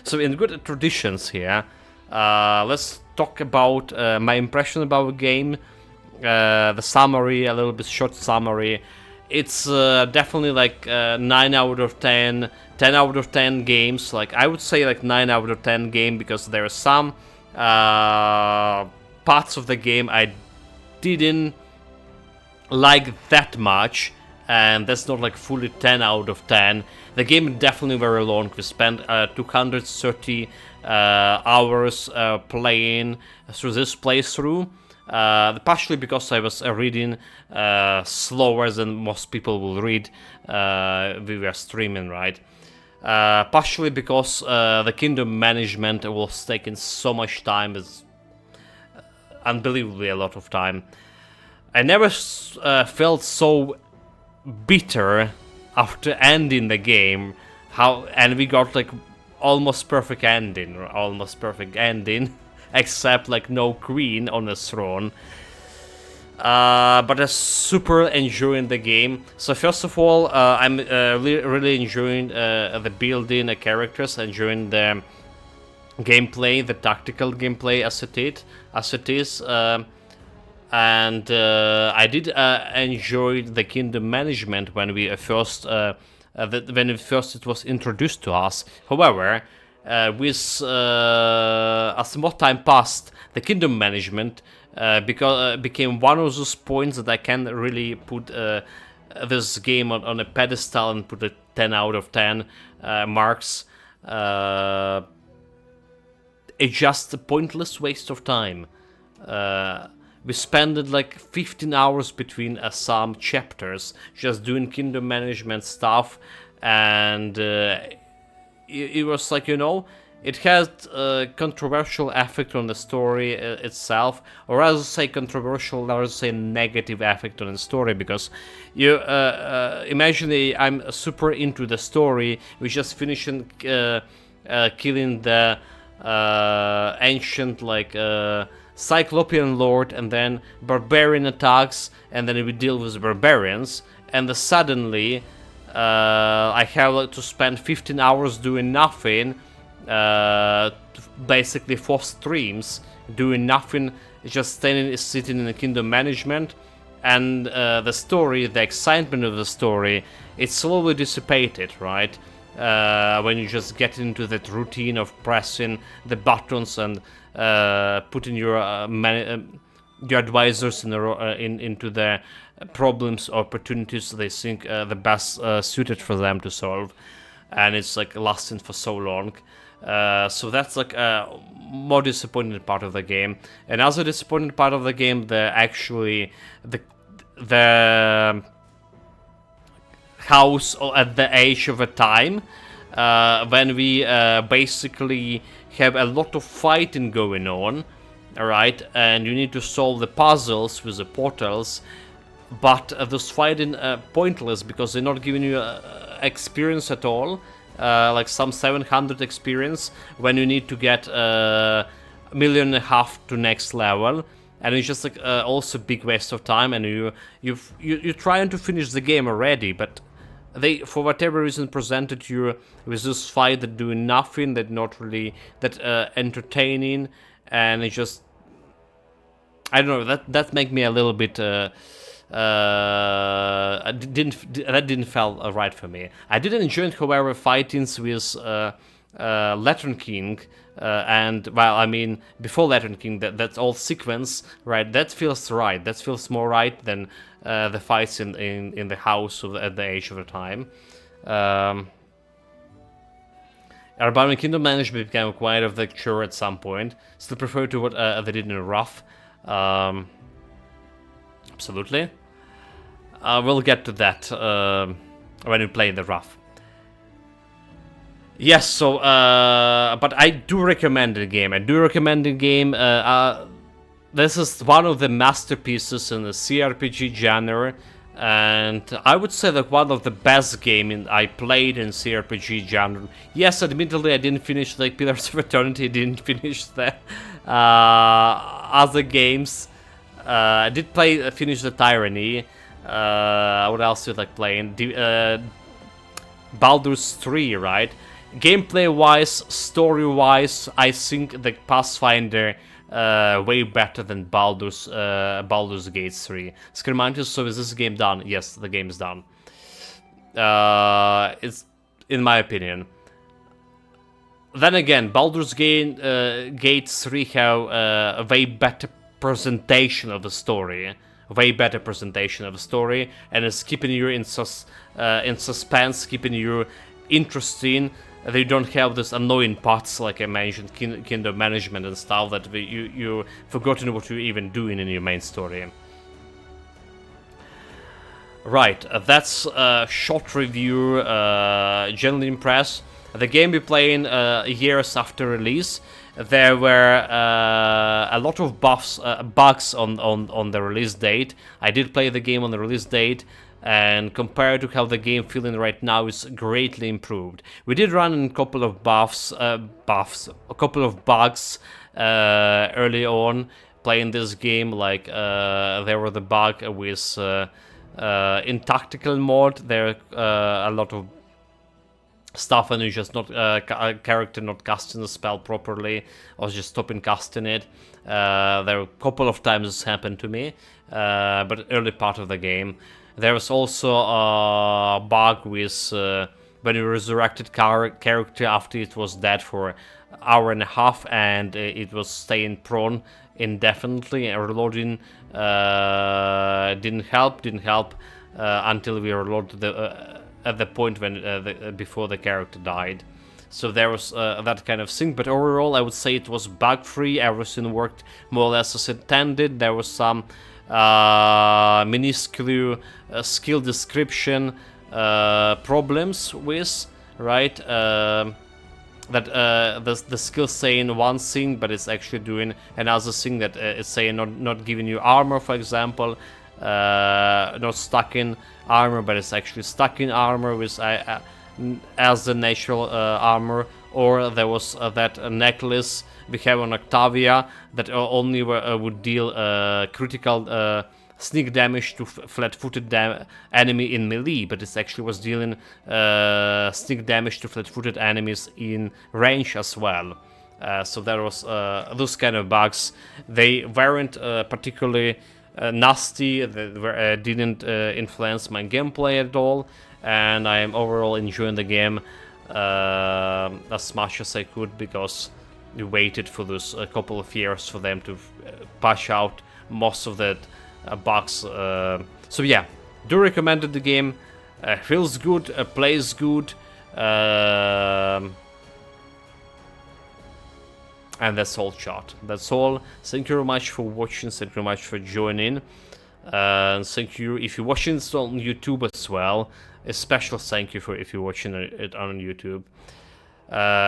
So in good traditions here, let's talk about my impression about the game, the summary, a little bit short summary. It's definitely like 9 out of 10, 10 out of 10 games. Like I would say like 9 out of 10 game because there are some parts of the game I didn't like that much, and that's not like fully 10 out of 10. The game is definitely very long. We spent 230 hours playing through this playthrough, partially because I was reading slower than most people will read. We were streaming, right? Partially because the kingdom management was taking so much time, it's unbelievably a lot of time. I never felt so bitter after ending the game. And we got like almost perfect ending, except like no queen on the throne. But I'm super enjoying the game. So first of all, I'm really enjoying the building, the characters, enjoying the gameplay, the tactical gameplay as it is. And I did enjoy the kingdom management when we first it was introduced to us. However, with as more time passed, the kingdom management became one of those points that I can really put this game on a pedestal and put a 10 out of 10 marks. It's just a pointless waste of time. We spent like 15 hours between some chapters just doing kingdom management stuff, and it was like, it had a controversial effect on the story itself, or rather say controversial, rather say negative effect on the story, because you imagine I'm super into the story, we just finishing killing the ancient like Cyclopean Lord, and then barbarian attacks, and then we deal with barbarians, and suddenly I have to spend 15 hours doing nothing, basically 4 streams doing nothing, just sitting in the kingdom management, and the story, the excitement of the story, it's slowly dissipated, right? When you just get into that routine of pressing the buttons and putting your advisors into the problems or opportunities they think the best suited for them to solve, and it's like lasting for so long. So that's like a more disappointing part of the game. Another disappointing part of the game, the house at the age of a time, when we basically have a lot of fighting going on, alright, and you need to solve the puzzles with the portals, but those fighting pointless because they're not giving you experience at all, like some 700 experience when you need to get 1.5 million to next level, and it's just like also a big waste of time, and you're trying to finish the game already, but they, for whatever reason, presented you with this fight that doing nothing, that not really that entertaining, and it just, I don't know, that make me a little bit that didn't feel right for me. I did enjoy, however, fightings with Lantern King, and well, I mean, before Lantern King, that's all sequence, right? That feels right. That feels more right than the fights in the house at the age of the time. Urban Kingdom management became quite of the chore at some point. Still prefer to what they did in Rough. Absolutely. We'll get to that when we play the Rough. Yes, so, but I do recommend the game. This is one of the masterpieces in the CRPG genre, and I would say that one of the best games I played in CRPG genre. Yes, admittedly, I didn't finish the Pillars of Eternity, didn't finish the other games. I did finish the Tyranny. What else did I play? Baldur's 3, right? gameplay-wise, story-wise, I think the Pathfinder way better than Baldur's Gate 3. Screamantis, so is this game done? Yes, the game is done. It's, in my opinion. Then again, Baldur's Gate 3 have a way better presentation of the story. Way better presentation of the story, and it's keeping you in suspense, keeping you interesting. They don't have this annoying parts, like I mentioned, kingdom management and stuff, that you forgotten what you're even doing in your main story. Right, that's a short review. Generally impressed. The game we're playing years after release. There were a lot of bugs on the release date. I did play the game on the release date, and compared to how the game feeling right now, is greatly improved. We did run a couple of a couple of bugs early on playing this game. Like there were the bug with in tactical mode. There a lot of stuff, and you just not character not casting the spell properly, or just stopping casting it. There are a couple of times this happened to me, but early part of the game. There was also a bug with when you resurrected character after it was dead for an hour and a half, and it was staying prone indefinitely, and reloading didn't help until we reloaded at the point when before the character died. So there was that kind of thing, but overall I would say it was bug-free. Everything worked more or less as intended. There was some minuscule skill description problems with, right? That the skill saying one thing, but it's actually doing another thing. That it's saying not giving you armor, for example, not stuck in armor, but it's actually stuck in armor with as the natural armor. Or there was that necklace we have on Octavia that only would deal critical sneak damage to flat-footed enemy in melee, but it actually was dealing sneak damage to flat-footed enemies in range as well. So there was those kind of bugs. They weren't particularly nasty. They didn't influence my gameplay at all, and I am overall enjoying the game as much as I could, because we waited for this a couple of years for them to patch out most of that bugs. So yeah, do recommend the game. Feels good, plays good, and that's all, chat. That's all. Thank you very much for watching. Thank you very much for joining. Thank you if you're watching this on YouTube as well. A special thank you for if you're watching it on YouTube.